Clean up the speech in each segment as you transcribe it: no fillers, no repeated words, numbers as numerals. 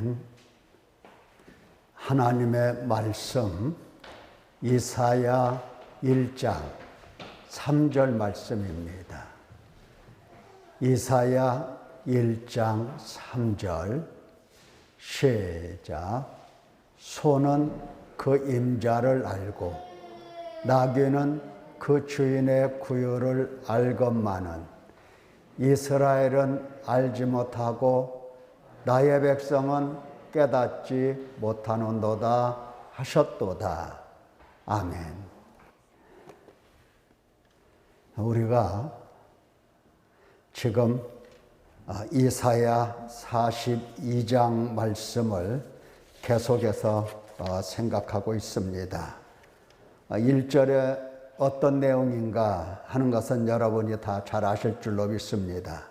아멘. 하나님의 말씀 이사야 1장 3절 말씀입니다. 이사야 1장 3절 시작. 소는 그 임자를 알고 나귀는 그 주인의 구유를 알건만은 이스라엘은 알지 못하고 나의 백성은 깨닫지 못하는도다 하셨도다. 아멘. 우리가 지금 이사야 42장 말씀을 계속해서 생각하고 있습니다. 1절에 어떤 내용인가 하는 것은 여러분이 다 잘 아실 줄로 믿습니다.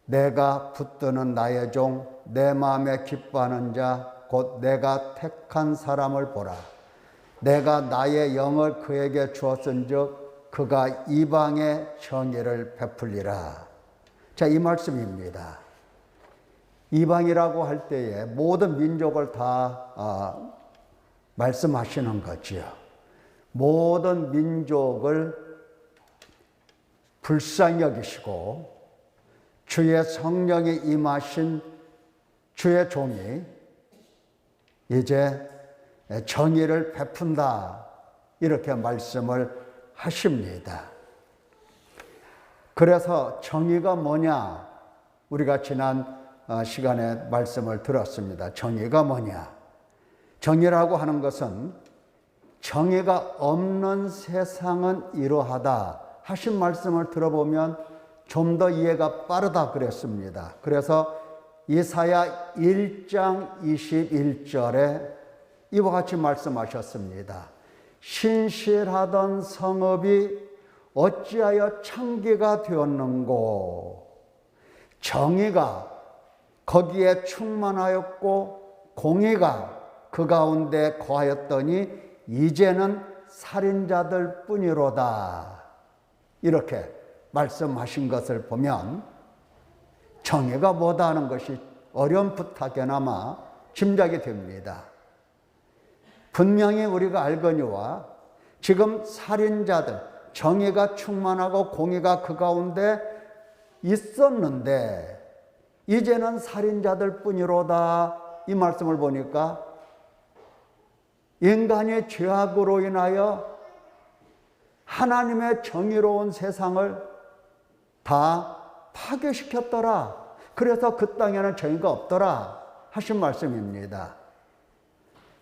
내가 붙드는 나의 종, 내 마음에 기뻐하는 자, 곧 내가 택한 사람을 보라. 내가 나의 영을 그에게 주었은즉 그가 이방의 정의를 베풀리라. 자, 이 말씀입니다. 이방이라고 할 때에 모든 민족을 다 말씀하시는 거지요. 모든 민족을 불쌍히 여기시고 주의 성령이 임하신 주의 종이 이제 정의를 베푼다, 이렇게 말씀을 하십니다. 그래서 정의가 뭐냐? 우리가 지난 시간에 말씀을 들었습니다. 정의가 뭐냐? 정의라고 하는 것은 정의가 없는 세상은 이러하다 하신 말씀을 들어보면 좀 더 이해가 빠르다 그랬습니다. 그래서 이사야 1장 21절에 이와 같이 말씀하셨습니다. 신실하던 성읍이 어찌하여 창기가 되었는고. 정의가 거기에 충만하였고 공의가 그 가운데 거하였더니 이제는 살인자들 뿐이로다. 이렇게 말씀하신 것을 보면 정의가 뭐다 하는 것이 어렴풋하게나마 짐작이 됩니다. 분명히 우리가 알거니와 지금 살인자들, 정의가 충만하고 공의가 그 가운데 있었는데 이제는 살인자들 뿐이로다. 이 말씀을 보니까 인간의 죄악으로 인하여 하나님의 정의로운 세상을 다 파괴시켰더라. 그래서 그 땅에는 정의가 없더라 하신 말씀입니다.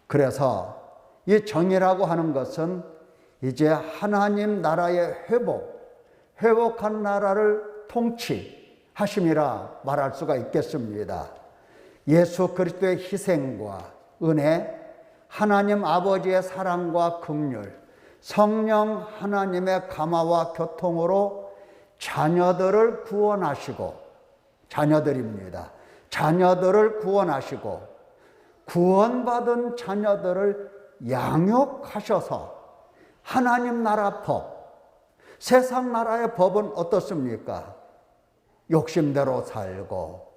그래서 이 정의라고 하는 것은 이제 하나님 나라의 회복한 나라를 통치하심이라 말할 수가 있겠습니다. 예수 그리스도의 희생과 은혜, 하나님 아버지의 사랑과 긍휼, 성령 하나님의 감화와 교통으로 자녀들을 구원하시고, 자녀들입니다. 자녀들을 구원하시고 구원받은 자녀들을 양육하셔서 하나님 나라 법, 세상 나라의 법은 어떻습니까? 욕심대로 살고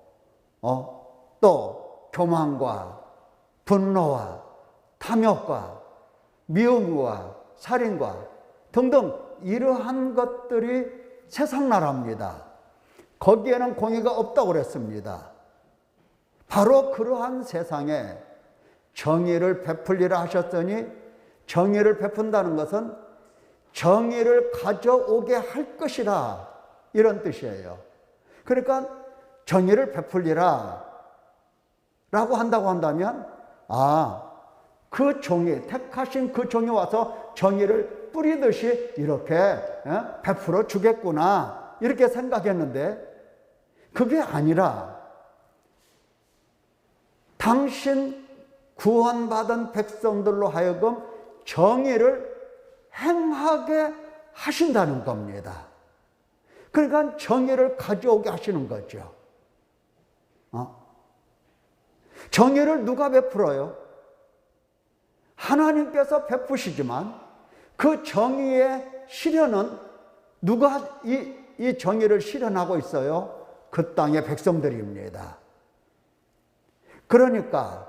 또 교만과 분노와 탐욕과 미움과 살인과 등등 이러한 것들이 세상 나라입니다. 거기에는 공의가 없다고 그랬습니다. 바로 그러한 세상에 정의를 베풀리라 하셨더니 정의를 베푼다는 것은 정의를 가져오게 할 것이라, 이런 뜻이에요. 그러니까 정의를 베풀리라 라고 한다고 한다면 그 종이, 택하신 그 종이 와서 정의를 뿌리듯이 이렇게 베풀어 주겠구나, 이렇게 생각했는데 그게 아니라 당신 구원받은 백성들로 하여금 정의를 행하게 하신다는 겁니다. 그러니까 정의를 가져오게 하시는 거죠. 정의를 누가 베풀어요? 하나님께서 베푸시지만 그 정의의 실현은 누가 이 정의를 실현하고 있어요? 그 땅의 백성들입니다. 그러니까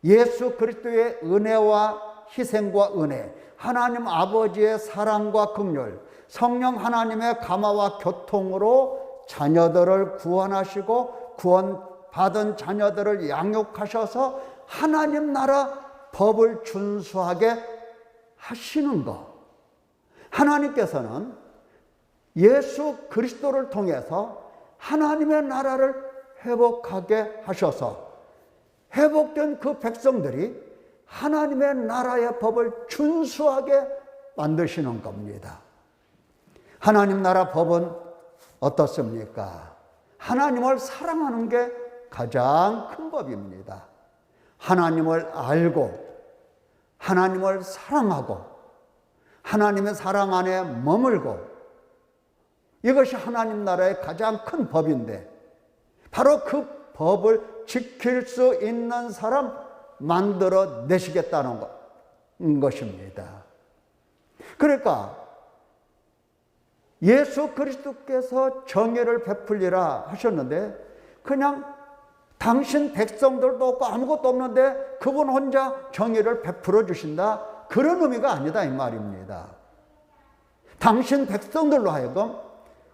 예수 그리스도의 은혜와 희생과 은혜, 하나님 아버지의 사랑과 긍휼, 성령 하나님의 감화와 교통으로 자녀들을 구원하시고 구원받은 자녀들을 양육하셔서 하나님 나라 법을 준수하게 하시는 것. 하나님께서는 예수 그리스도를 통해서 하나님의 나라를 회복하게 하셔서 회복된 그 백성들이 하나님의 나라의 법을 준수하게 만드시는 겁니다. 하나님 나라 법은 어떻습니까? 하나님을 사랑하는 게 가장 큰 법입니다. 하나님을 알고 하나님을 사랑하고 하나님의 사랑 안에 머물고, 이것이 하나님 나라의 가장 큰 법인데 바로 그 법을 지킬 수 있는 사람 만들어 내시겠다는 것입니다. 그러니까 예수 그리스도께서 정의를 베풀리라 하셨는데 그냥 당신 백성들도 없고 아무것도 없는데 그분 혼자 정의를 베풀어 주신다, 그런 의미가 아니다 이 말입니다. 당신 백성들로 하여금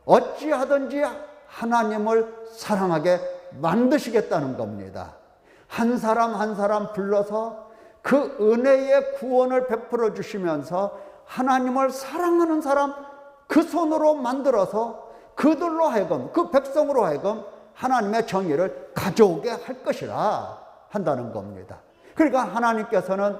어찌하든지 하나님을 사랑하게 만드시겠다는 겁니다. 한 사람 한 사람 불러서 그 은혜의 구원을 베풀어 주시면서 하나님을 사랑하는 사람 그 손으로 만들어서 그들로 하여금, 그 백성으로 하여금 하나님의 정의를 가져오게 할 것이라 한다는 겁니다. 그러니까 하나님께서는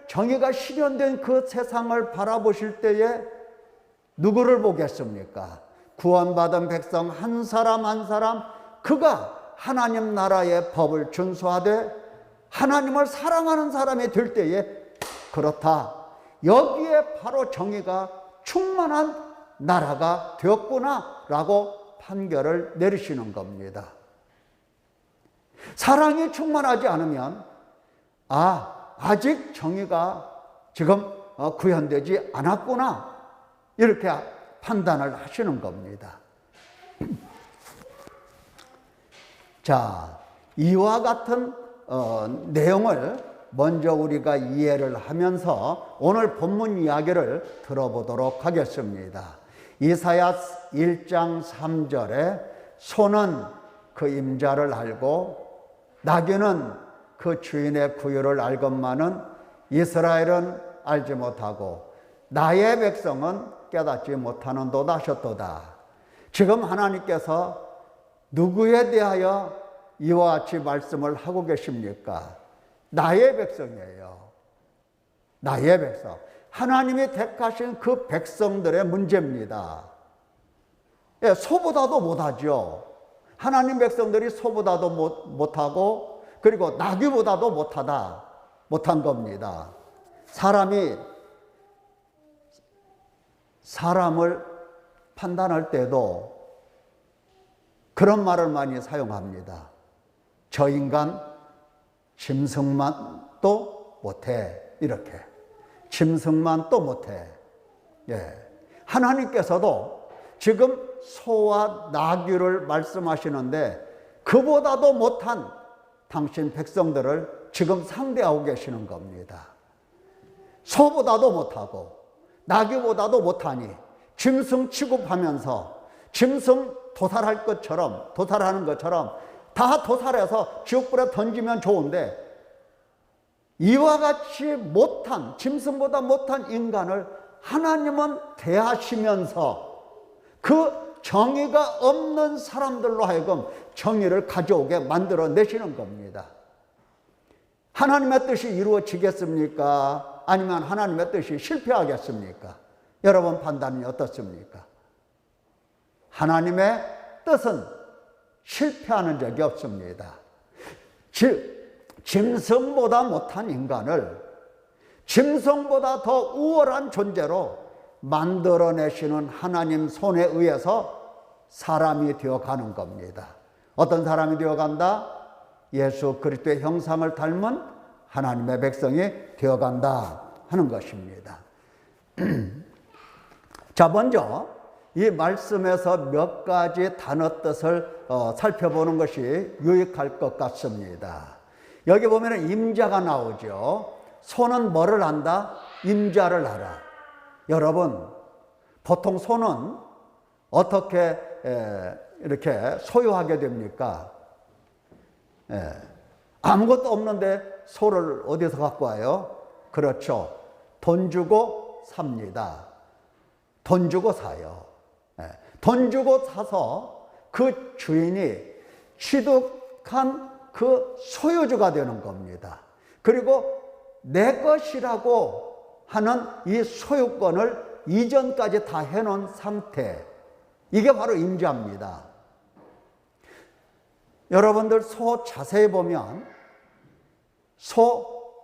정의가 실현된 그 세상을 바라보실 때에 누구를 보겠습니까? 구원받은 백성 한 사람 한 사람, 그가 하나님 나라의 법을 준수하되 하나님을 사랑하는 사람이 될 때에 그렇다, 여기에 바로 정의가 충만한 나라가 되었구나 라고 판결을 내리시는 겁니다. 사랑이 충만하지 않으면 아직 정의가 지금 구현되지 않았구나, 이렇게 판단을 하시는 겁니다. 자, 이와 같은 내용을 먼저 우리가 이해를 하면서 오늘 본문 이야기를 들어보도록 하겠습니다. 이사야 1장 3절에 소는 그 임자를 알고 나귀는 그 주인의 구유를 알건만은 이스라엘은 알지 못하고 나의 백성은 깨닫지 못하는도다 하셨도다. 지금 하나님께서 누구에 대하여 이와 같이 말씀을 하고 계십니까? 나의 백성이에요. 나의 백성. 하나님이 택하신 그 백성들의 문제입니다. 예, 소보다도 못하죠. 하나님 백성들이 소보다도 못하고 그리고 나귀보다도 못한 겁니다. 사람을 판단할 때도 그런 말을 많이 사용합니다. 저 인간 짐승만 또 못해, 이렇게. 짐승만 또 못해. 예. 하나님께서도 지금 소와 나귀를 말씀하시는데 그보다도 못한 당신 백성들을 지금 상대하고 계시는 겁니다. 소보다도 못하고 나귀보다도 못하니 짐승 취급하면서 짐승 도살하는 것처럼 다 도살해서 지옥불에 던지면 좋은데 이와 같이 못한, 짐승보다 못한 인간을 하나님은 대하시면서 그 정의가 없는 사람들로 하여금 정의를 가져오게 만들어내시는 겁니다. 하나님의 뜻이 이루어지겠습니까? 아니면 하나님의 뜻이 실패하겠습니까? 여러분 판단이 어떻습니까? 하나님의 뜻은 실패하는 적이 없습니다. 짐승보다 못한 인간을 짐승보다 더 우월한 존재로 만들어내시는 하나님 손에 의해서 사람이 되어가는 겁니다. 어떤 사람이 되어간다? 예수 그리스도의 형상을 닮은 하나님의 백성이 되어간다 하는 것입니다. 자, 먼저 이 말씀에서 몇 가지 단어 뜻을 살펴보는 것이 유익할 것 같습니다. 여기 보면 임자가 나오죠. 소는 뭐를 안다? 임자를 알아. 여러분, 보통 소는 어떻게 이렇게 소유하게 됩니까? 아무것도 없는데 소를 어디서 갖고 와요? 그렇죠. 돈 주고 삽니다. 돈 주고 사요. 돈 주고 사서 그 주인이 취득한 그 소유주가 되는 겁니다. 그리고 내 것이라고 하는 이 소유권을 이전까지 다 해놓은 상태, 이게 바로 임자입니다. 여러분들 소 자세히 보면 소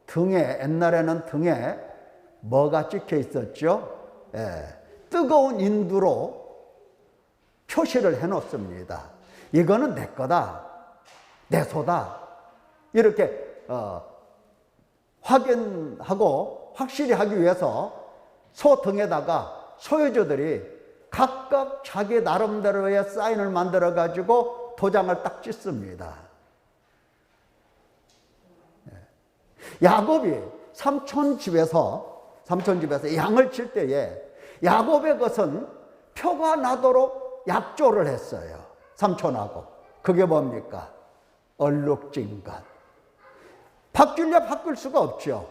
등에, 옛날에는 등에 뭐가 찍혀 있었죠? 뜨거운 인두로 표시를 해놓습니다. 이거는 내 거다, 내 소다, 이렇게 확인하고 확실히 하기 위해서 소 등에다가 소유주들이 각각 자기 나름대로의 사인을 만들어 가지고 도장을 딱 찍습니다. 야곱이 삼촌 집에서 양을 칠 때에 야곱의 것은 표가 나도록 약조를 했어요. 삼촌하고. 그게 뭡니까? 얼룩진 것. 바뀌려 바꿀 수가 없죠.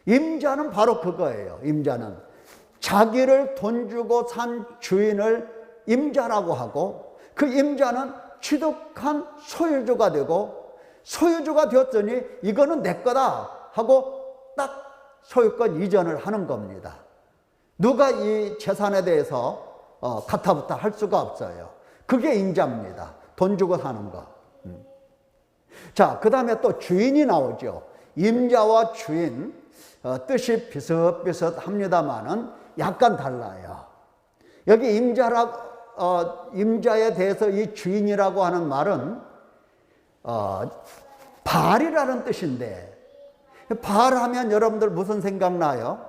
임자는 바로 그거예요. 임자는 자기를 돈 주고 산 주인을 임자라고 하고, 그 임자는 취득한 소유주가 되고, 소유주가 되었더니 이거는 내 거다 하고 딱 소유권 이전을 하는 겁니다. 누가 이 재산에 대해서 가타부타 할 수가 없어요. 그게 임자입니다. 돈 주고 사는 거. 자, 그 다음에 또 주인이 나오죠. 임자와 주인, 뜻이 비슷비슷합니다만은 약간 달라요. 여기 임자에 대해서 이 주인이라고 하는 말은 바알이라는 뜻인데, 바알하면 여러분들 무슨 생각나요?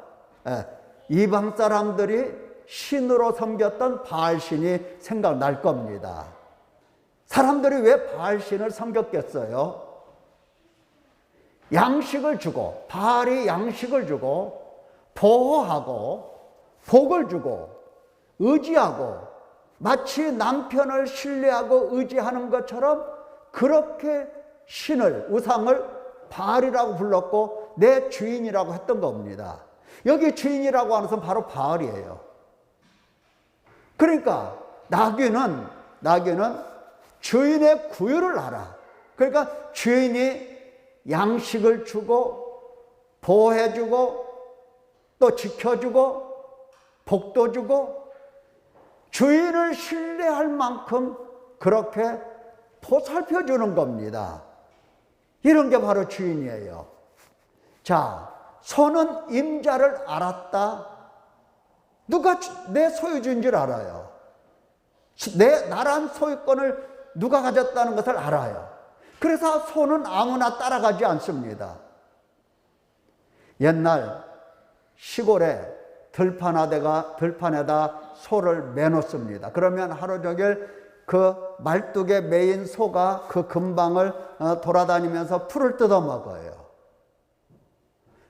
이방 사람들이 신으로 섬겼던 바알신이 생각날 겁니다. 사람들이 왜 바알신을 섬겼겠어요? 양식을 주고, 바알이 양식을 주고, 보호하고, 복을 주고, 의지하고, 마치 남편을 신뢰하고 의지하는 것처럼 그렇게 신을, 우상을 바알이라고 불렀고 내 주인이라고 했던 겁니다. 여기 주인이라고 하는 것은 바로 바알이에요. 그러니까 나귀는 주인의 구유를 알아. 그러니까 주인이 양식을 주고 보호해주고 또 지켜주고 복도 주고 주인을 신뢰할 만큼 그렇게 보살펴주는 겁니다. 이런 게 바로 주인이에요. 자, 소는 임자를 알았다. 누가 내 소유주인 줄 알아요. 나란 소유권을 누가 가졌다는 것을 알아요. 그래서 소는 아무나 따라가지 않습니다. 옛날 시골에 들판에다 소를 매놓습니다. 그러면 하루 종일 그 말뚝에 매인 소가 그 근방을 돌아다니면서 풀을 뜯어 먹어요.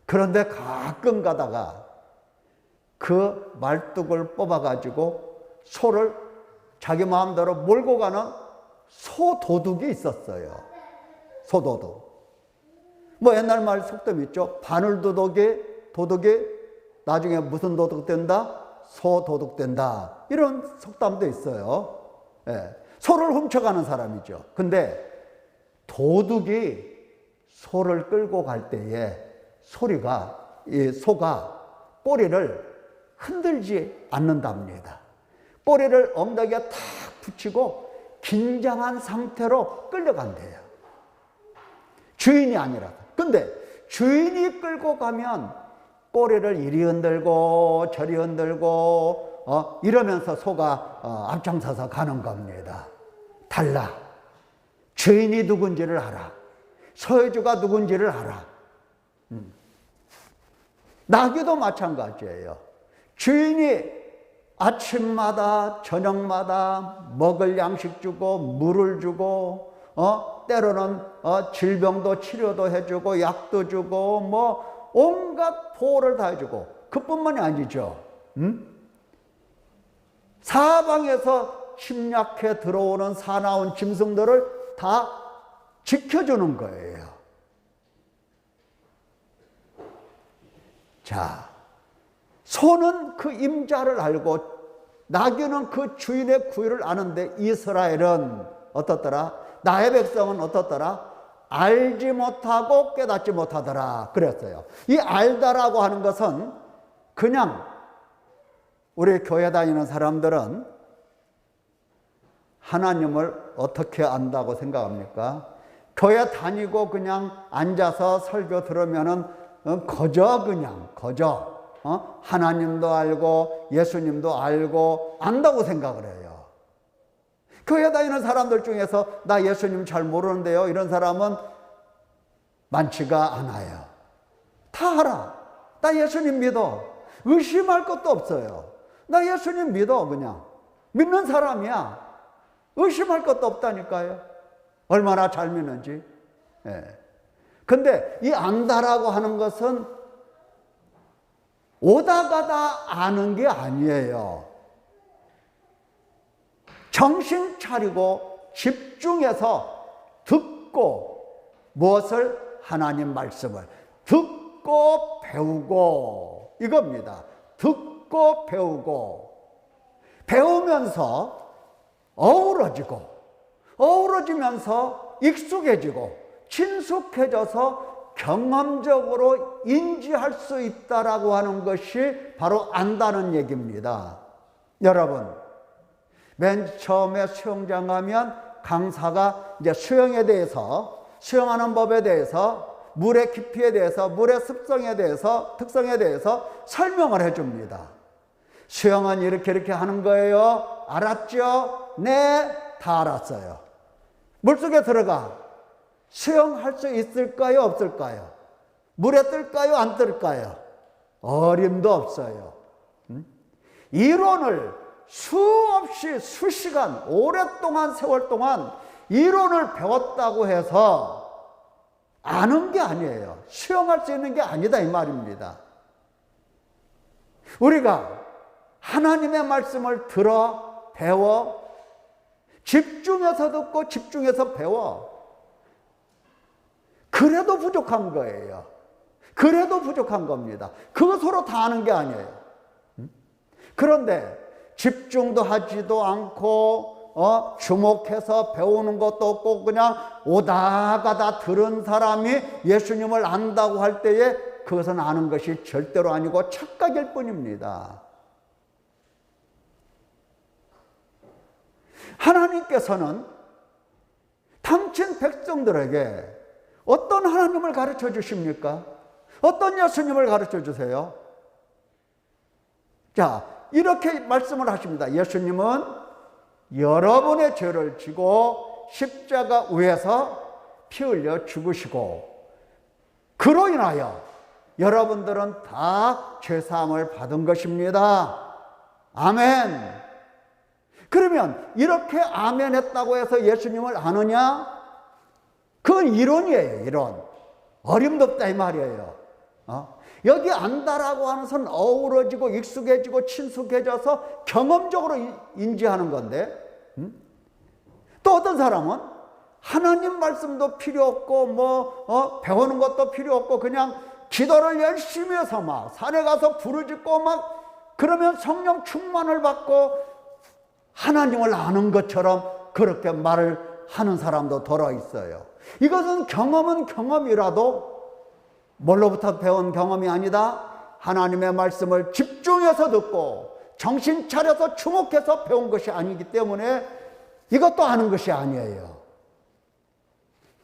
그런데 가끔 가다가 그 말뚝을 뽑아가지고 소를 자기 마음대로 몰고 가는 소도둑이 있었어요. 소도둑. 뭐 옛날 말 속담 있죠. 도둑이 나중에 무슨 도둑 된다? 소도둑 된다. 이런 속담도 있어요. 소를 훔쳐가는 사람이죠. 근데 도둑이 소를 끌고 갈 때에 이 소가 꼬리를 흔들지 않는답니다. 꼬리를 엉덩이에 탁 붙이고 긴장한 상태로 끌려간대요. 주인이 아니라. 근데 주인이 끌고 가면 꼬리를 이리 흔들고 저리 흔들고 이러면서 소가 앞장서서 가는 겁니다. 달라. 주인이 누군지를 알아. 소유주가 누군지를 알아. 나귀도 마찬가지예요. 주인이 아침마다 저녁마다 먹을 양식 주고 물을 주고 때로는 질병도 치료도 해주고 약도 주고 뭐 온갖 보호를 다 해주고 그뿐만이 아니죠. 사방에서 침략해 들어오는 사나운 짐승들을 다 지켜주는 거예요. 자, 소는 그 임자를 알고 나귀는 그 주인의 구유를 아는데 이스라엘은 어떻더라? 나의 백성은 어떻더라? 알지 못하고 깨닫지 못하더라 그랬어요. 이 알다라고 하는 것은 그냥 우리 교회 다니는 사람들은 하나님을 어떻게 안다고 생각합니까? 교회 다니고 그냥 앉아서 설교 들으면은 거저 그냥 거저 하나님도 알고 예수님도 알고 안다고 생각을 해요. 교회 다니는 사람들 중에서 나 예수님 잘 모르는데요 이런 사람은 많지가 않아요. 다 알아. 나 예수님 믿어. 의심할 것도 없어요. 나 예수님 믿어. 그냥 믿는 사람이야. 의심할 것도 없다니까요. 얼마나 잘 믿는지. 예. 근데 이 안다라고 하는 것은 오다 가다 아는 게 아니에요. 정신 차리고 집중해서 듣고 무엇을? 하나님 말씀을 듣고 배우고 이겁니다. 듣고 배우고 배우면서 어우러지면서 익숙해지고 친숙해져서 경험적으로 인지할 수 있다라고 하는 것이 바로 안다는 얘기입니다. 여러분, 맨 처음에 수영장 가면 강사가 이제 수영에 대해서, 수영하는 법에 대해서, 물의 깊이에 대해서, 물의 습성에 대해서, 특성에 대해서 설명을 해줍니다. 수영은 이렇게 하는 거예요. 알았죠? 네, 다 알았어요. 물속에 들어가. 수영할 수 있을까요? 없을까요? 물에 뜰까요? 안 뜰까요? 어림도 없어요. 이론을 수없이 수시간, 오랫동안 세월 동안 이론을 배웠다고 해서 아는 게 아니에요. 수영할 수 있는 게 아니다 이 말입니다. 우리가 하나님의 말씀을 들어 배워 집중해서 듣고 집중해서 배워 그래도 부족한 거예요. 그래도 부족한 겁니다. 그거 서로 다 아는 게 아니에요. 그런데 집중도 하지도 않고 주목해서 배우는 것도 없고 그냥 오다 가다 들은 사람이 예수님을 안다고 할 때에 그것은 아는 것이 절대로 아니고 착각일 뿐입니다. 하나님께서는 당신 백성들에게 어떤 하나님을 가르쳐 주십니까? 어떤 예수님을 가르쳐 주세요? 자, 이렇게 말씀을 하십니다. 예수님은 여러분의 죄를 지고 십자가 위에서 피 흘려 죽으시고 그로 인하여 여러분들은 다 죄사함을 받은 것입니다. 아멘. 그러면 이렇게 아멘 했다고 해서 예수님을 아느냐? 그건 이론이에요. 이론. 어림도 없다 이 말이에요. 여기 안다라고 하는 것은 어우러지고 익숙해지고 친숙해져서 경험적으로 인지하는 건데 또 어떤 사람은 하나님 말씀도 필요 없고 배우는 것도 필요 없고 그냥 기도를 열심히 해서 막 산에 가서 부르짖고 막 그러면 성령 충만을 받고 하나님을 아는 것처럼 그렇게 말을 하는 사람도 들어 있어요. 이것은 경험은 경험이라도 뭘로부터 배운 경험이 아니다. 하나님의 말씀을 집중해서 듣고 정신 차려서 주목해서 배운 것이 아니기 때문에 이것도 아는 것이 아니에요.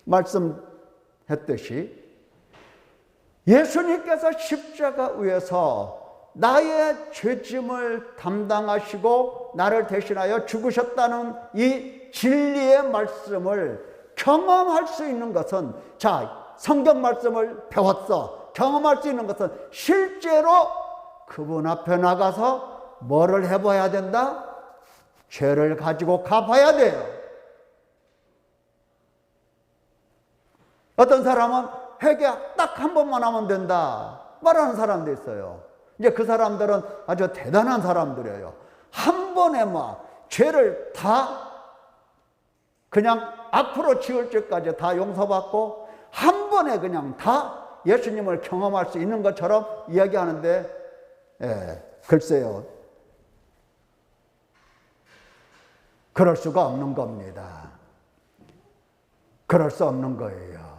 말씀했듯이 예수님께서 십자가 위에서 나의 죄짐을 담당하시고 나를 대신하여 죽으셨다는 이 진리의 말씀을 경험할 수 있는 것은 성경 말씀을 배웠어. 경험할 수 있는 것은 실제로 그분 앞에 나가서 뭐를 해봐야 된다? 죄를 가지고 갚아야 돼요. 어떤 사람은 회개 딱 한 번만 하면 된다 말하는 사람도 있어요. 이제 그 사람들은 아주 대단한 사람들이에요. 한 번에 막 죄를 다 그냥 앞으로 지을 죄까지 다 용서받고 한 번에 그냥 다 예수님을 경험할 수 있는 것처럼 이야기하는데, 글쎄요, 그럴 수가 없는 겁니다. 그럴 수 없는 거예요.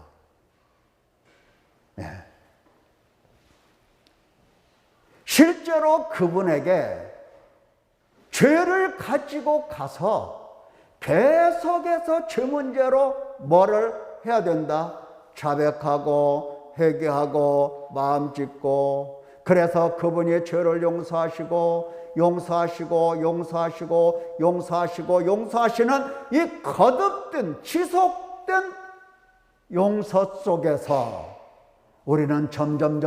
실제로 그분에게 죄를 가지고 가서 계속해서 죄 문제로 뭐를 해야 된다? 자백하고 회개하고 마음 짓고, 그래서 그분이 죄를 용서하시고 용서하시고 용서하시고 용서하시고 용서하시는 이 거듭된 지속된 용서 속에서 우리는 점점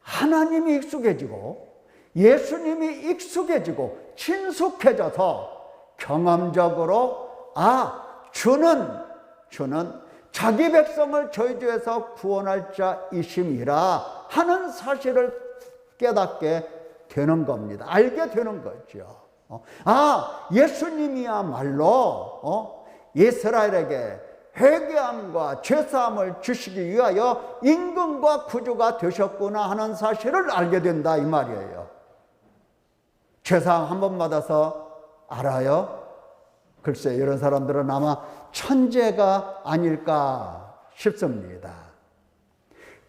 하나님이 익숙해지고 예수님이 익숙해지고 친숙해져서 경험적으로 주는 자기 백성을 저희 죄에서 구원할 자이심이라 하는 사실을 깨닫게 되는 겁니다. 알게 되는 거죠. 예수님이야말로 이스라엘에게 회개함과 죄사함을 주시기 위하여 임금과 구주가 되셨구나 하는 사실을 알게 된다 이 말이에요. 죄사함 한 번 받아서 알아요? 글쎄, 이런 사람들은 아마 천재가 아닐까 싶습니다.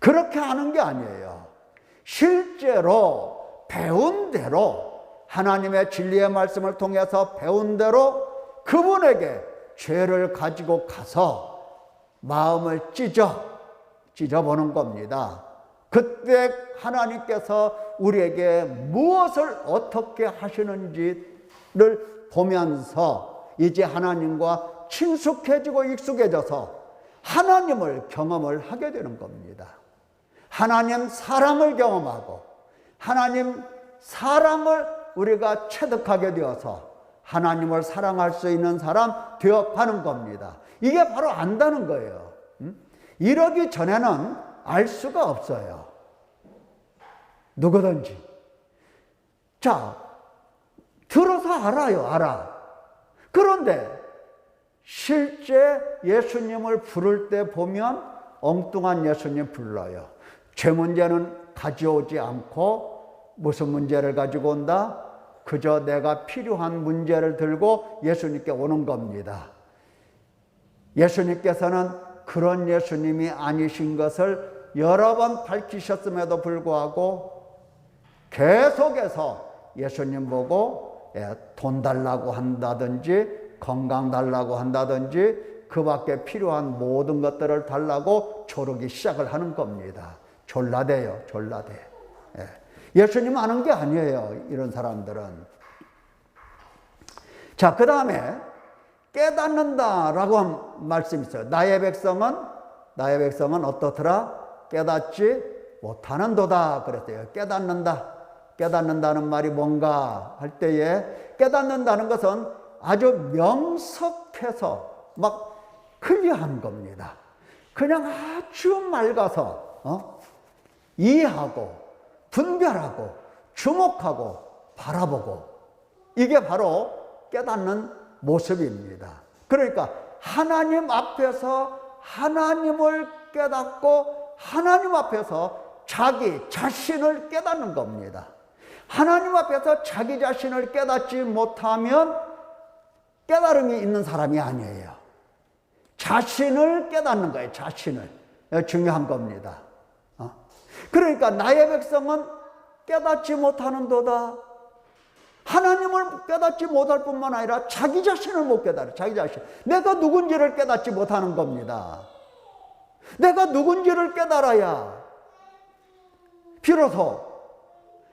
그렇게 하는 게 아니에요. 실제로 배운 대로, 하나님의 진리의 말씀을 통해서 배운 대로 그분에게 죄를 가지고 가서 마음을 찢어보는 겁니다. 그때 하나님께서 우리에게 무엇을 어떻게 하시는지를 보면서 이제 하나님과 친숙해지고 익숙해져서 하나님을 경험을 하게 되는 겁니다. 하나님 사랑을 경험하고 하나님 사랑을 우리가 체득하게 되어서 하나님을 사랑할 수 있는 사람 되어가는 겁니다. 이게 바로 안다는 거예요. 이러기 전에는 알 수가 없어요. 누구든지. 자, 들어서 알아. 그런데 실제 예수님을 부를 때 보면 엉뚱한 예수님 불러요. 죄 문제는 가져오지 않고 무슨 문제를 가지고 온다? 그저 내가 필요한 문제를 들고 예수님께 오는 겁니다. 예수님께서는 그런 예수님이 아니신 것을 여러 번 밝히셨음에도 불구하고 계속해서 예수님 보고 돈 달라고 한다든지 건강 달라고 한다든지 그 밖에 필요한 모든 것들을 달라고 조르기 시작을 하는 겁니다. 졸라대요. 예수님 아는 게 아니에요, 이런 사람들은. 자, 그 다음에 깨닫는다라고 한 말씀이 있어요. 나의 백성은 어떻더라? 깨닫지 못하는도다 그랬어요. 깨닫는다는 말이 뭔가 할 때에, 깨닫는다는 것은 아주 명석해서 막 클리어한 겁니다. 그냥 아주 맑아서 이해하고 분별하고 주목하고 바라보고, 이게 바로 깨닫는 모습입니다. 그러니까 하나님 앞에서 하나님을 깨닫고 하나님 앞에서 자기 자신을 깨닫는 겁니다. 하나님 앞에서 자기 자신을 깨닫지 못하면 깨달음이 있는 사람이 아니에요. 자신을 깨닫는 거예요. 자신을. 중요한 겁니다. 그러니까 나의 백성은 깨닫지 못하는도다. 하나님을 깨닫지 못할 뿐만 아니라 자기 자신을 못 깨달아요. 자기 자신. 내가 누군지를 깨닫지 못하는 겁니다. 내가 누군지를 깨달아야 비로소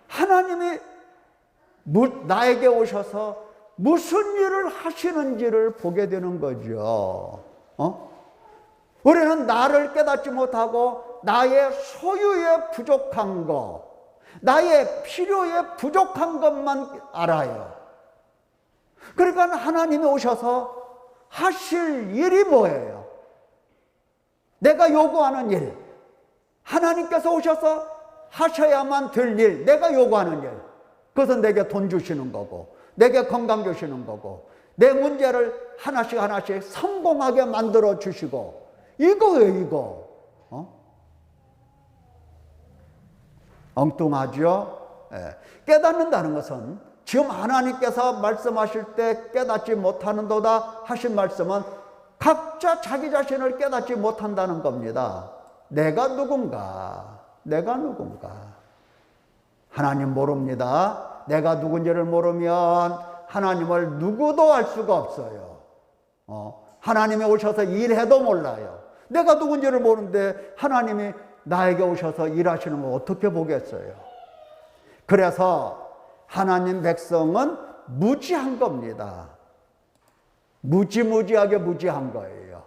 하나님이 나에게 오셔서 무슨 일을 하시는지를 보게 되는 거죠. 우리는 나를 깨닫지 못하고 나의 소유에 부족한 거, 나의 필요에 부족한 것만 알아요. 그러니까 하나님이 오셔서 하실 일이 뭐예요? 내가 요구하는 일, 하나님께서 오셔서 하셔야만 될 일, 내가 요구하는 일, 그것은 내게 돈 주시는 거고, 내게 건강 주시는 거고, 내 문제를 하나씩 하나씩 성공하게 만들어 주시고, 이거예요, 이거. 엉뚱하죠? 예. 깨닫는다는 것은 지금 하나님께서 말씀하실 때 깨닫지 못하는도다 하신 말씀은 각자 자기 자신을 깨닫지 못한다는 겁니다. 내가 누군가, 내가 누군가. 하나님 모릅니다. 내가 누군지를 모르면 하나님을 누구도 알 수가 없어요. 하나님이 오셔서 일해도 몰라요. 내가 누군지를 모르는데 하나님이 나에게 오셔서 일하시는 거 어떻게 보겠어요? 그래서 하나님 백성은 무지한 겁니다. 무지무지하게 무지한 거예요.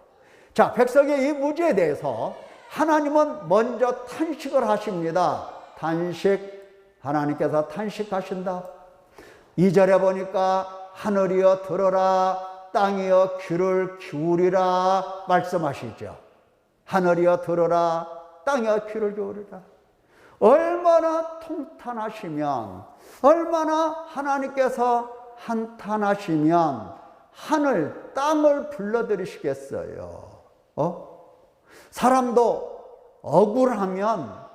자, 백성의 이 무지에 대해서 하나님은 먼저 탄식을 하십니다. 탄식, 하나님께서 탄식하신다. 2절에 보니까 하늘이여 들어라, 땅이여 귀를 기울이라 말씀하시죠. 하늘이여 들어라, 땅이여 귀를 기울이라. 얼마나 통탄하시면, 얼마나 하나님께서 한탄하시면 하늘, 땅을 불러들이시겠어요. 사람도 억울하면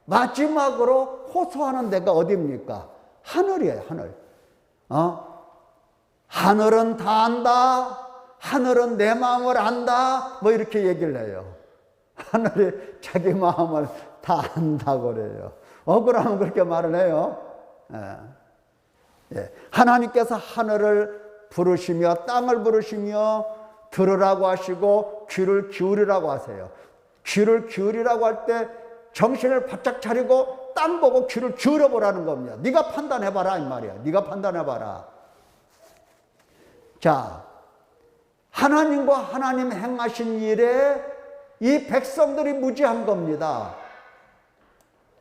마지막으로 호소하는 데가 어디입니까? 하늘이에요, 하늘. 하늘은 다 안다. 하늘은 내 마음을 안다. 뭐 이렇게 얘기를 해요. 하늘이 자기 마음을 다 안다고 그래요. 억울하면 그렇게 말을 해요. 예. 하나님께서 하늘을 부르시며 땅을 부르시며 들으라고 하시고 귀를 기울이라고 하세요. 귀를 기울이라고 할 때 정신을 바짝 차리고 땅 보고 귀를 기울여 보라는 겁니다. 네가 판단해봐라 이 말이야. 네가 판단해봐라. 자, 하나님과 하나님 행하신 일에 이 백성들이 무지한 겁니다.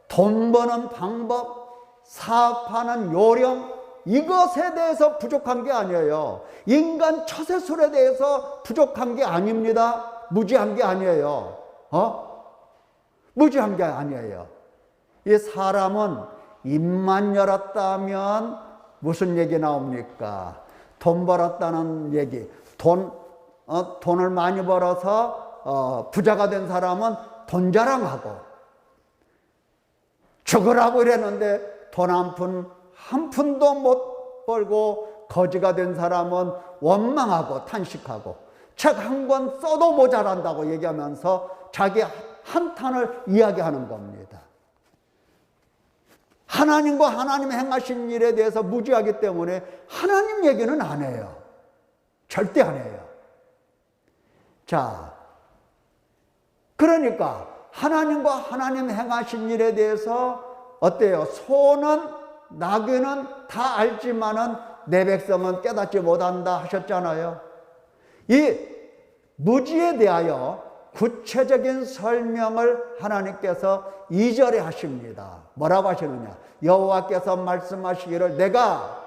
돈 버는 방법, 사업하는 요령, 이것에 대해서 부족한 게 아니에요. 인간 처세술에 대해서 부족한 게 아닙니다. 무지한 게 아니에요. 무지한 게 아니에요. 이 사람은 입만 열었다면 무슨 얘기 나옵니까? 돈 벌었다는 얘기. 돈을 많이 벌어서 부자가 된 사람은 돈 자랑하고, 죽으라고 이랬는데 돈 한 푼도 못 벌고 거지가 된 사람은 원망하고 탄식하고, 책 한 권 써도 모자란다고 얘기하면서 자기 한탄을 이야기하는 겁니다. 하나님과 하나님 행하신 일에 대해서 무지하기 때문에 하나님 얘기는 안 해요. 절대 안 해요. 자, 그러니까 하나님과 하나님 행하신 일에 대해서 어때요? 소는 나귀는 다 알지만은 내 백성은 깨닫지 못한다 하셨잖아요. 이 무지에 대하여 구체적인 설명을 하나님께서 2절에 하십니다. 뭐라고 하시느냐? 여호와께서 말씀하시기를 내가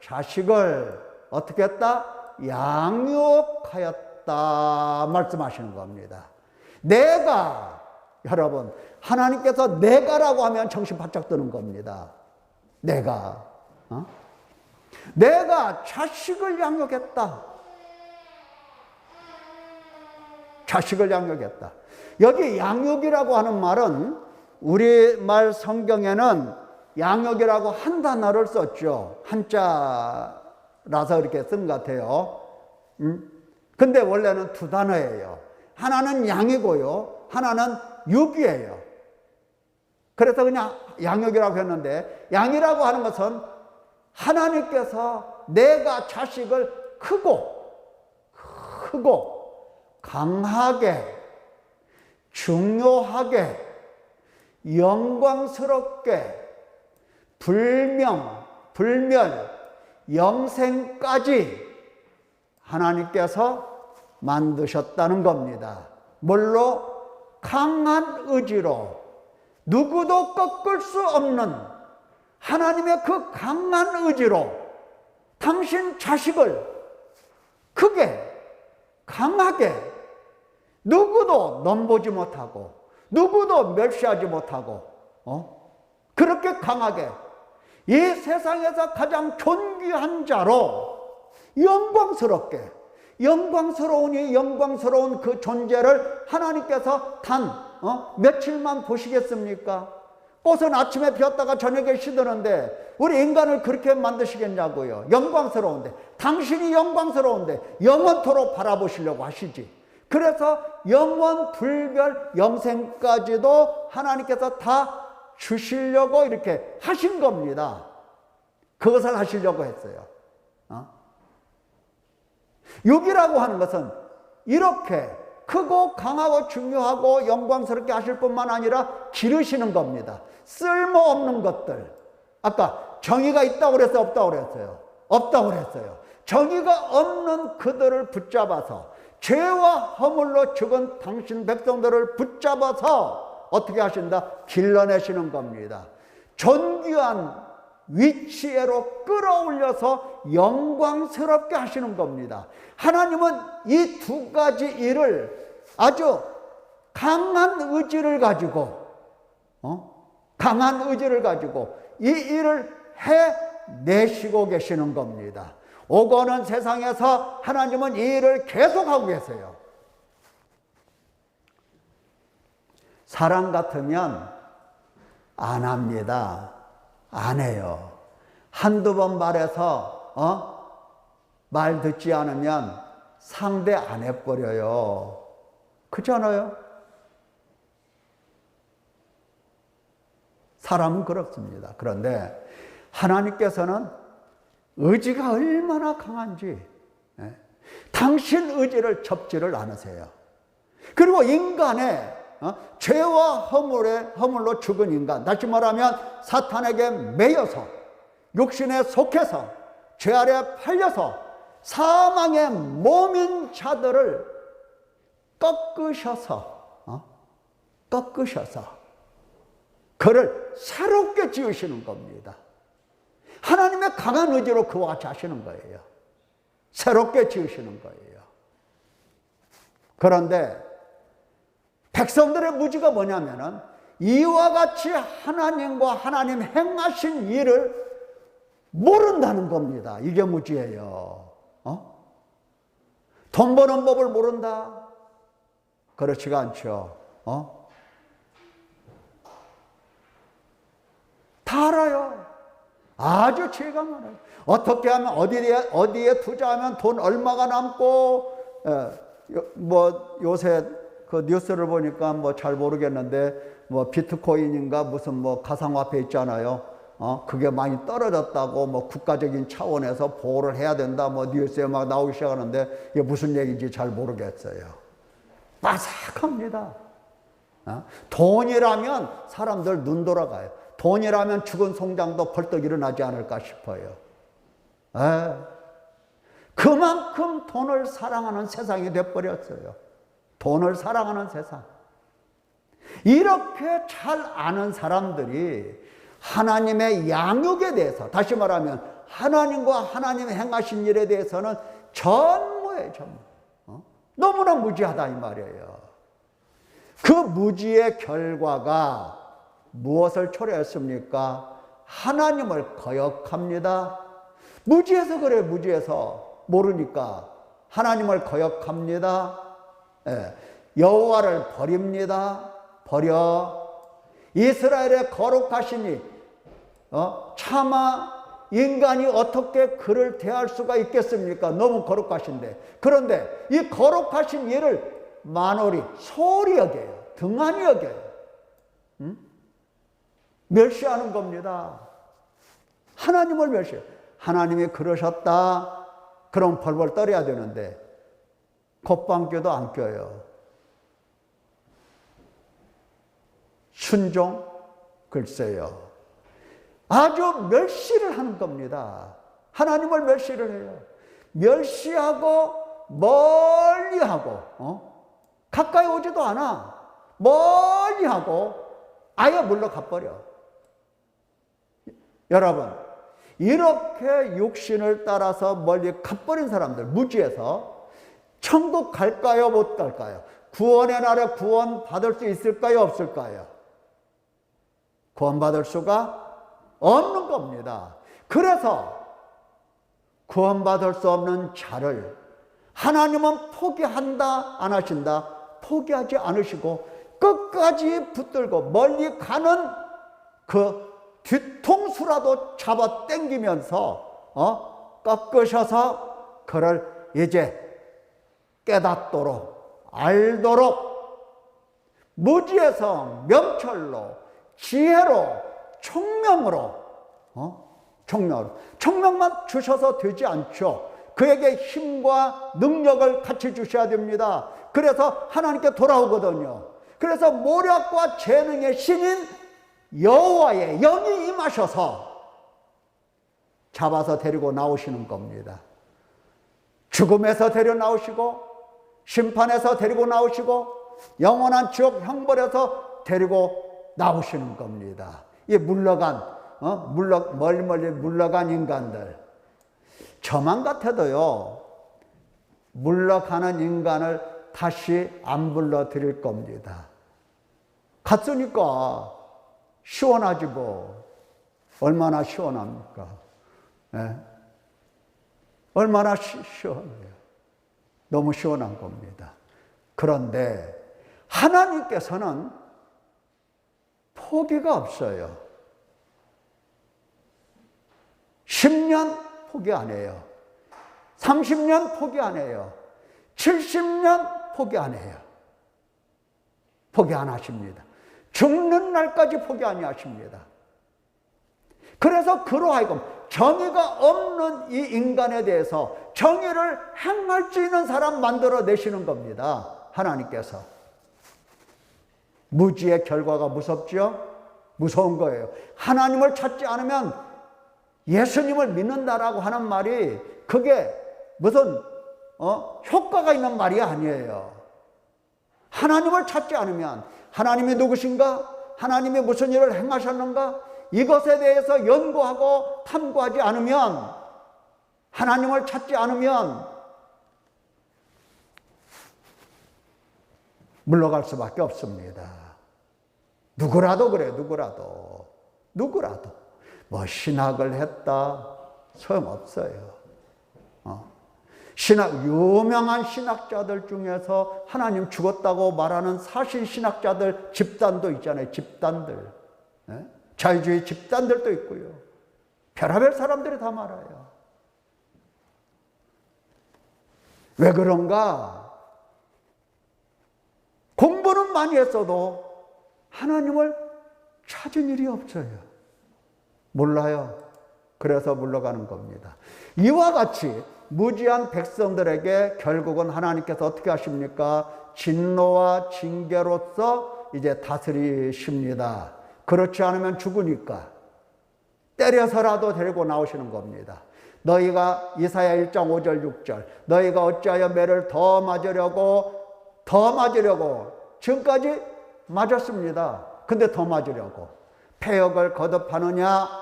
자식을 어떻게 했다? 양육하였다 말씀하시는 겁니다. 여러분, 하나님께서 내가라고 하면 정신 바짝 드는 겁니다. 내가 자식을 양육했다. 자식을 양육했다. 여기 양육이라고 하는 말은 우리말 성경에는 양육이라고 한 단어를 썼죠. 한자라서 이렇게 쓴 것 같아요. 근데 원래는 두 단어예요. 하나는 양이고요, 하나는 육이에요. 그래서 그냥 양육이라고 했는데, 양이라고 하는 것은 하나님께서 내가 자식을 크고 강하게, 중요하게, 영광스럽게, 불멸, 영생까지 하나님께서 만드셨다는 겁니다. 뭘로? 강한 의지로, 누구도 꺾을 수 없는 하나님의 그 강한 의지로 당신 자식을 크게, 강하게, 누구도 넘보지 못하고 누구도 멸시하지 못하고 그렇게 강하게 이 세상에서 가장 존귀한 자로 영광스럽게, 영광스러우니 영광스러운 그 존재를 하나님께서 단 며칠만 보시겠습니까? 꽃은 아침에 피었다가 저녁에 시드는데 우리 인간을 그렇게 만드시겠냐고요. 영광스러운데, 당신이 영광스러운데 영원토록 바라보시려고 하시지. 그래서 영원 불별 영생까지도 하나님께서 다 주시려고 이렇게 하신 겁니다. 그것을 하시려고 했어요. 육이라고 하는 것은 이렇게 크고 강하고 중요하고 영광스럽게 하실 뿐만 아니라 기르시는 겁니다. 쓸모없는 것들. 아까 정의가 있다고 그랬어요? 없다고 그랬어요? 없다고 그랬어요. 정의가 없는 그들을 붙잡아서 죄와 허물로 죽은 당신 백성들을 붙잡아서 어떻게 하신다? 길러내시는 겁니다. 존귀한 위치에로 끌어올려서 영광스럽게 하시는 겁니다. 하나님은 이 두 가지 일을 아주 강한 의지를 가지고 강한 의지를 가지고 이 일을 해내시고 계시는 겁니다. 오고는 세상에서 하나님은 이 일을 계속하고 계세요. 사람 같으면 안 합니다. 안 해요. 한두 번 말해서 말 듣지 않으면 상대 안 해버려요. 그렇잖아요? 사람은 그렇습니다. 그런데 하나님께서는 의지가 얼마나 강한지 당신 의지를 접지를 않으세요. 그리고 인간의 죄와 허물로 죽은 인간, 다시 말하면 사탄에게 매여서 육신에 속해서 죄 아래 팔려서 사망의 몸인 자들을 꺾으셔서 그를 새롭게 지으시는 겁니다. 하나님의 강한 의지로 그와 같이 하시는 거예요. 새롭게 지으시는 거예요. 그런데 백성들의 무지가 뭐냐면은 이와 같이 하나님과 하나님 행하신 일을 모른다는 겁니다. 이게 무지예요. 돈 버는 법을 모른다? 그렇지가 않죠. 다 알아요. 아주 지혜가 많아요. 어떻게 하면 어디에 투자하면 돈 얼마가 남고, 뭐 요새 그 뉴스를 보니까 뭐 잘 모르겠는데 뭐 비트코인인가 무슨 뭐 가상화폐 있잖아요. 그게 많이 떨어졌다고 뭐 국가적인 차원에서 보호를 해야 된다 뭐 뉴스에 막 나오기 시작하는데 이게 무슨 얘기인지 잘 모르겠어요. 빠삭합니다. 돈이라면 사람들 눈 돌아가요. 돈이라면 죽은 송장도 벌떡 일어나지 않을까 싶어요. 그만큼 돈을 사랑하는 세상이 돼버렸어요. 돈을 사랑하는 세상. 이렇게 잘 아는 사람들이 하나님의 양육에 대해서, 다시 말하면 하나님과 하나님의 행하신 일에 대해서는 전무해요. 전무. 너무나 무지하다 이 말이에요. 그 무지의 결과가 무엇을 초래했습니까? 하나님을 거역합니다. 무지해서 그래요. 무지해서 모르니까 하나님을 거역합니다. 여호와를 버립니다. 버려. 이스라엘의 거룩하시니 차마 인간이 어떻게 그를 대할 수가 있겠습니까? 너무 거룩하신데. 그런데 이 거룩하신 이를 만월히 소홀히 여겨요. 등한히 여겨요. 멸시하는 겁니다. 하나님을 멸시해요. 하나님이 그러셨다. 그럼 벌벌 떨어야 되는데 콧방귀도 안 껴요. 순종? 글쎄요. 아주 멸시를 하는 겁니다. 하나님을 멸시를 해요. 멸시하고 멀리 하고 가까이 오지도 않아. 멀리 하고 아예 물러가 버려. 여러분, 이렇게 육신을 따라서 멀리 가버린 사람들, 무지해서 천국 갈까요, 못 갈까요? 구원의 날에 구원 받을 수 있을까요, 없을까요? 구원 받을 수가 없는 겁니다. 그래서 구원 받을 수 없는 자를 하나님은 포기한다, 안 하신다? 포기하지 않으시고 끝까지 붙들고 멀리 가는 그 뒤통수라도 잡아 당기면서 꺾으셔서 그를 이제 깨닫도록 알도록 무지에서 명철로 지혜로 총명으로 총명만 주셔서 되지 않죠. 그에게 힘과 능력을 같이 주셔야 됩니다. 그래서 하나님께 돌아오거든요. 그래서 모략과 재능의 신인 여호와의 영이 임하셔서 잡아서 데리고 나오시는 겁니다. 죽음에서 데려 나오시고 심판에서 데리고 나오시고 영원한 지옥 형벌에서 데리고 나오시는 겁니다. 이 물러간 멀리 물러간 인간들, 저만 같아도요 물러가는 인간을 다시 안 불러드릴 겁니다. 갔으니까 시원하지 뭐. 얼마나 시원합니까? 네? 얼마나 시원해요. 너무 시원한 겁니다. 그런데 하나님께서는 포기가 없어요. 10년 포기 안 해요. 30년 포기 안 해요. 70년 포기 안 해요. 포기 안 하십니다. 죽는 날까지 포기 안 하십니다. 그래서 그로하여금 정의가 없는 이 인간에 대해서 정의를 행할 수 있는 사람 만들어내시는 겁니다. 하나님께서. 무지의 결과가 무섭죠? 무서운 거예요. 하나님을 찾지 않으면 예수님을 믿는다라고 하는 말이 그게 무슨 효과가 있는 말이 아니에요. 하나님을 찾지 않으면 하나님이 누구신가? 하나님이 무슨 일을 행하셨는가? 이것에 대해서 연구하고 탐구하지 않으면, 하나님을 찾지 않으면 물러갈 수밖에 없습니다. 누구라도 그래, 누구라도. 뭐 신학을 했다 소용없어요. 유명한 신학자들 중에서 하나님 죽었다고 말하는 사실 신학자들 집단도 있잖아요. 집단들. 자유주의 집단들도 있고요. 별의별 사람들이 다 말아요. 왜 그런가? 공부는 많이 했어도 하나님을 찾은 일이 없어요. 몰라요. 그래서 물러가는 겁니다. 이와 같이 무지한 백성들에게 결국은 하나님께서 어떻게 하십니까? 진노와 징계로서 이제 다스리십니다. 그렇지 않으면 죽으니까 때려서라도 데리고 나오시는 겁니다. 너희가 이사야 1장 5절 6절 너희가 어찌하여 매를 더 맞으려고 지금까지 맞았습니다. 근데 더 맞으려고 폐역을 거듭하느냐?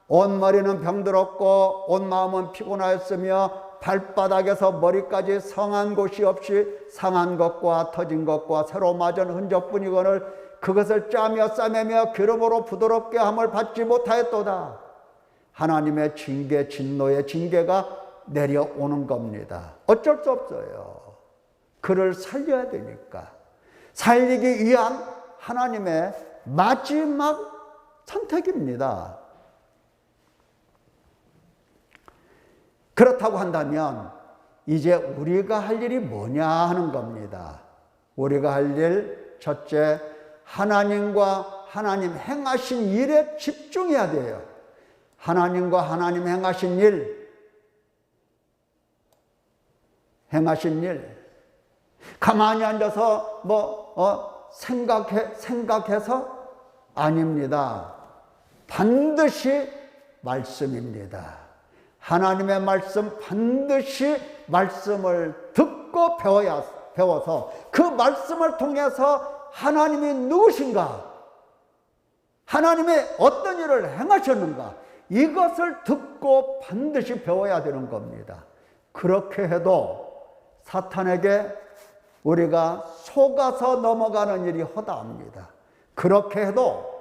온 머리는 병들었고 온 마음은 피곤하였으며 발바닥에서 머리까지 성한 곳이 없이 상한 것과 터진 것과 새로 맞은 흔적뿐이거늘 그것을 짜며 싸매며 기름으로 부드럽게 함을 받지 못하였도다. 하나님의 징계, 진노의 징계가 내려오는 겁니다. 어쩔 수 없어요. 그를 살려야 되니까. 살리기 위한 하나님의 마지막 선택입니다. 그렇다고 한다면 이제 우리가 할 일이 뭐냐 하는 겁니다. 우리가 할 일, 첫째, 하나님과 하나님 행하신 일에 집중해야 돼요. 하나님과 하나님 행하신 일. 가만히 앉아서 생각해서 아닙니다. 반드시 말씀입니다. 하나님의 말씀 반드시 말씀을 듣고 배워서 그 말씀을 통해서 하나님이 누구신가, 하나님이 어떤 일을 행하셨는가, 이것을 듣고 반드시 배워야 되는 겁니다. 그렇게 해도 사탄에게 우리가 속아서 넘어가는 일이 허다합니다. 그렇게 해도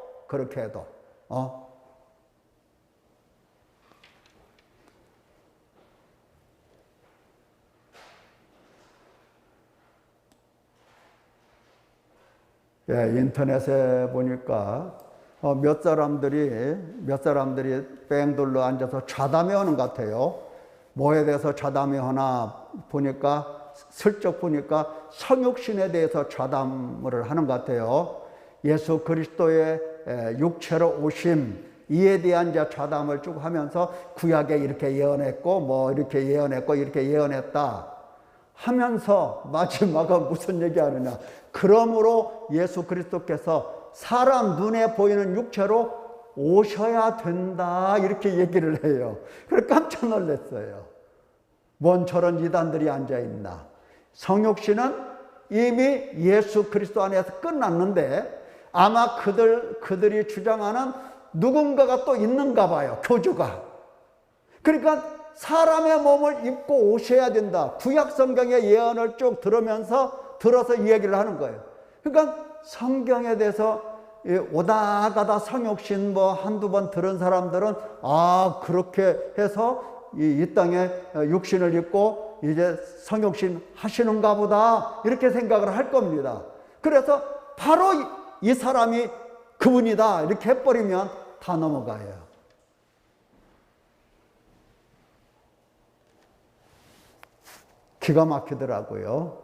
인터넷에 보니까 몇 사람들이 뺑돌러 앉아서 좌담회 하는 것 같아요. 뭐에 대해서 좌담회 하나 보니까, 슬쩍 보니까 성육신에 대해서 좌담을 하는 것 같아요. 예수 그리스도의 육체로 오심, 이에 대한 이제 좌담을 쭉 하면서 구약에 이렇게 예언했고, 이렇게 예언했다 하면서 마지막은 무슨 얘기하느냐. 그러므로 예수 그리스도께서 사람 눈에 보이는 육체로 오셔야 된다, 이렇게 얘기를 해요. 그래서 깜짝 놀랐어요. 뭔 저런 이단들이 앉아있나. 성육신은 이미 예수 그리스도 안에서 끝났는데 아마 그들이 주장하는 누군가가 또 있는가 봐요, 교주가. 그러니까 사람의 몸을 입고 오셔야 된다. 구약 성경의 예언을 쭉 들어서 이 얘기를 하는 거예요. 그러니까 성경에 대해서 오다 가다 성육신 한두 번 들은 사람들은 그렇게 해서 이 땅에 육신을 입고 이제 성육신 하시는가 보다, 이렇게 생각을 할 겁니다. 그래서 바로 이 사람이 그분이다 이렇게 해버리면 다 넘어가요. 기가 막히더라고요.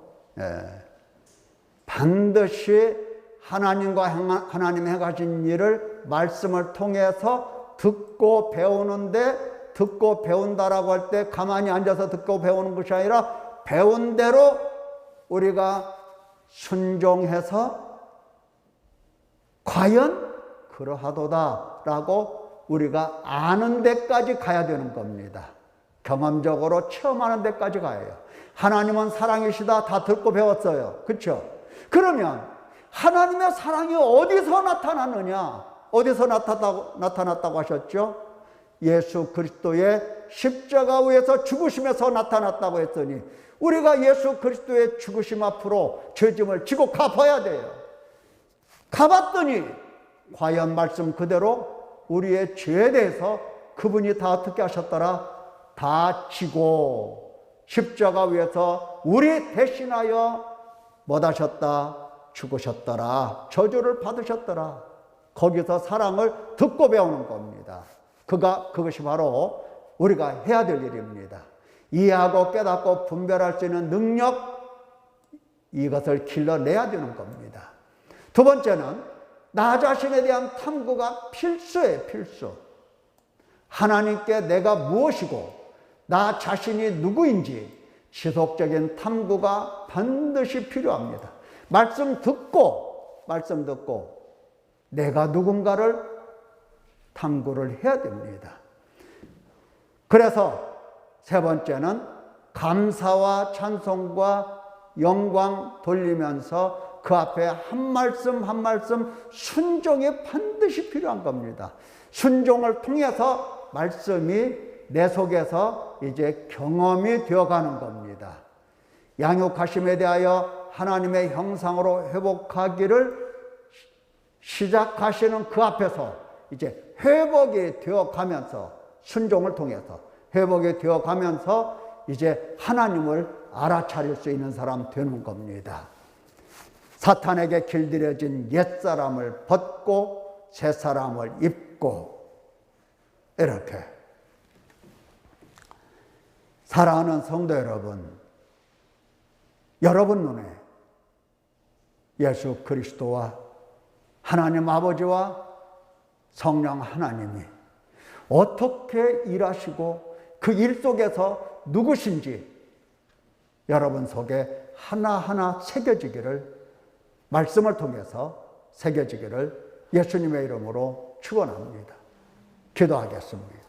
반드시 하나님과 하나님이 행하신 일을 말씀을 통해서 듣고 배우는데, 듣고 배운다라고 할 때 가만히 앉아서 듣고 배우는 것이 아니라 배운 대로 우리가 순종해서 과연 그러하도다라고 우리가 아는 데까지 가야 되는 겁니다. 경험적으로 체험하는 데까지 가요. 하나님은 사랑이시다 다 듣고 배웠어요. 그렇죠? 그러면 하나님의 사랑이 어디서 나타났느냐? 어디서 나타났다고 하셨죠? 예수 그리스도의 십자가 위에서 죽으심에서 나타났다고 했더니 우리가 예수 그리스도의 죽으심 앞으로 죄짐을 지고 가봐야 돼요. 가봤더니 과연 말씀 그대로 우리의 죄에 대해서 그분이 다 어떻게 하셨더라? 다 지고 십자가 위에서 우리 대신하여 못하셨다? 죽으셨더라. 저주를 받으셨더라. 거기서 사랑을 듣고 배우는 겁니다. 그것이 바로 우리가 해야 될 일입니다. 이해하고 깨닫고 분별할 수 있는 능력, 이것을 길러내야 되는 겁니다. 두 번째는 나 자신에 대한 탐구가 필수예요. 필수. 하나님께 내가 무엇이고 나 자신이 누구인지 지속적인 탐구가 반드시 필요합니다. 말씀 듣고 내가 누군가를 탐구를 해야 됩니다. 그래서 세 번째는 감사와 찬송과 영광 돌리면서 그 앞에 한 말씀 한 말씀 순종이 반드시 필요한 겁니다. 순종을 통해서 말씀이 내 속에서 이제 경험이 되어가는 겁니다. 양육하심에 대하여 하나님의 형상으로 회복하기를 시작하시는 그 앞에서 이제 회복이 되어가면서, 순종을 통해서 회복이 되어가면서 이제 하나님을 알아차릴 수 있는 사람 되는 겁니다. 사탄에게 길들여진 옛사람을 벗고 새사람을 입고, 이렇게. 사랑하는 성도 여러분 눈에 예수 그리스도와 하나님 아버지와 성령 하나님이 어떻게 일하시고 그 일 속에서 누구신지 여러분 속에 하나하나 새겨지기를, 말씀을 통해서 새겨지기를 예수님의 이름으로 축원합니다. 기도하겠습니다.